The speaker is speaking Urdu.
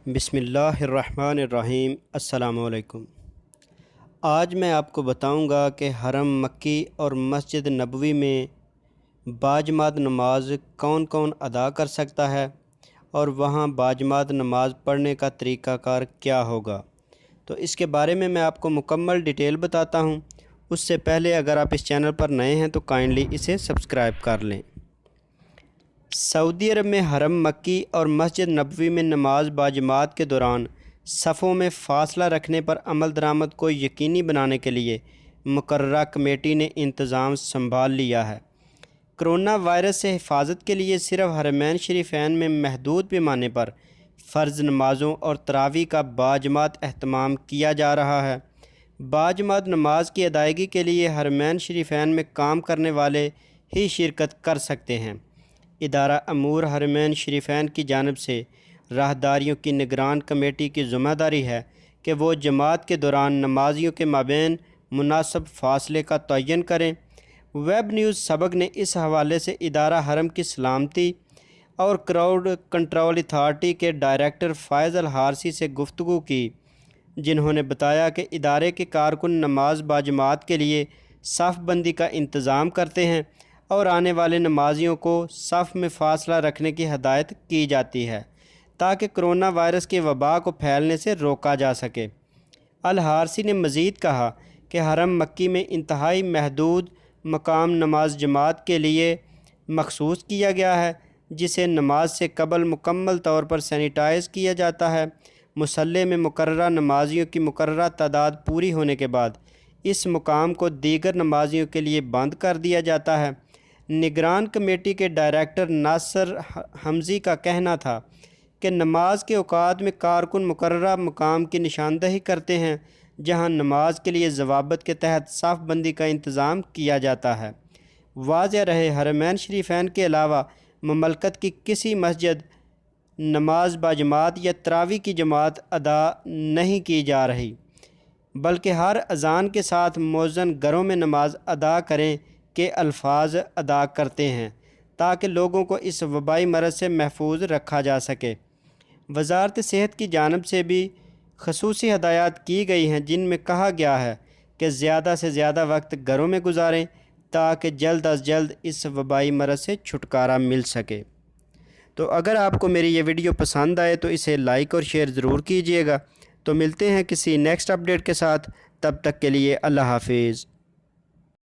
بسم اللہ الرحمن الرحیم۔ السلام علیکم۔ آج میں آپ کو بتاؤں گا کہ حرم مکی اور مسجد نبوی میں باجماعت نماز کون کون ادا کر سکتا ہے اور وہاں باجماعت نماز پڑھنے کا طریقہ کار کیا ہوگا، تو اس کے بارے میں آپ کو مکمل ڈیٹیل بتاتا ہوں۔ اس سے پہلے اگر آپ اس چینل پر نئے ہیں تو کائنڈلی اسے سبسکرائب کر لیں۔ سعودی عرب میں حرم مکی اور مسجد نبوی میں نماز باجماعت کے دوران صفوں میں فاصلہ رکھنے پر عمل درآمد کو یقینی بنانے کے لیے مقررہ کمیٹی نے انتظام سنبھال لیا ہے۔ کرونا وائرس سے حفاظت کے لیے صرف حرمین شریفین میں محدود پیمانے پر فرض نمازوں اور تراویح کا باجماعت اہتمام کیا جا رہا ہے۔ باجماعت نماز کی ادائیگی کے لیے حرمین شریفین میں کام کرنے والے ہی شرکت کر سکتے ہیں۔ ادارہ امور حرمین شریفین کی جانب سے راہداریوں کی نگران کمیٹی کی ذمہ داری ہے کہ وہ جماعت کے دوران نمازیوں کے مابین مناسب فاصلے کا تعین کریں۔ ویب نیوز سبق نے اس حوالے سے ادارہ حرم کی سلامتی اور کراؤڈ کنٹرول اتھارٹی کے ڈائریکٹر فائز الحارثی سے گفتگو کی، جنہوں نے بتایا کہ ادارے کے کارکن نماز باجماعت کے لیے صف بندی کا انتظام کرتے ہیں اور آنے والے نمازیوں کو صف میں فاصلہ رکھنے کی ہدایت کی جاتی ہے تاکہ کرونا وائرس کی وبا کو پھیلنے سے روکا جا سکے۔ الحارثی نے مزید کہا کہ حرم مکی میں انتہائی محدود مقام نماز جماعت کے لیے مخصوص کیا گیا ہے، جسے نماز سے قبل مکمل طور پر سینیٹائز کیا جاتا ہے۔ مصلی میں مقررہ نمازیوں کی مقررہ تعداد پوری ہونے کے بعد اس مقام کو دیگر نمازیوں کے لیے بند کر دیا جاتا ہے۔ نگران کمیٹی کے ڈائریکٹر ناصر حمزی کا کہنا تھا کہ نماز کے اوقات میں کارکن مقررہ مقام کی نشاندہی کرتے ہیں جہاں نماز کے لیے ضوابط کے تحت صف بندی کا انتظام کیا جاتا ہے۔ واضح رہے، حرمین شریفین کے علاوہ مملکت کی کسی مسجد نماز باجماعت یا تراویح کی جماعت ادا نہیں کی جا رہی، بلکہ ہر اذان کے ساتھ مؤذن گھروں میں نماز ادا کریں کے الفاظ ادا کرتے ہیں تاکہ لوگوں کو اس وبائی مرض سے محفوظ رکھا جا سکے۔ وزارت صحت کی جانب سے بھی خصوصی ہدایات کی گئی ہیں، جن میں کہا گیا ہے کہ زیادہ سے زیادہ وقت گھروں میں گزاریں تاکہ جلد از جلد اس وبائی مرض سے چھٹکارا مل سکے۔ تو اگر آپ کو میری یہ ویڈیو پسند آئے تو اسے لائک اور شیئر ضرور کیجیے گا۔ تو ملتے ہیں کسی نیکسٹ اپڈیٹ کے ساتھ، تب تک کے لیے اللہ حافظ۔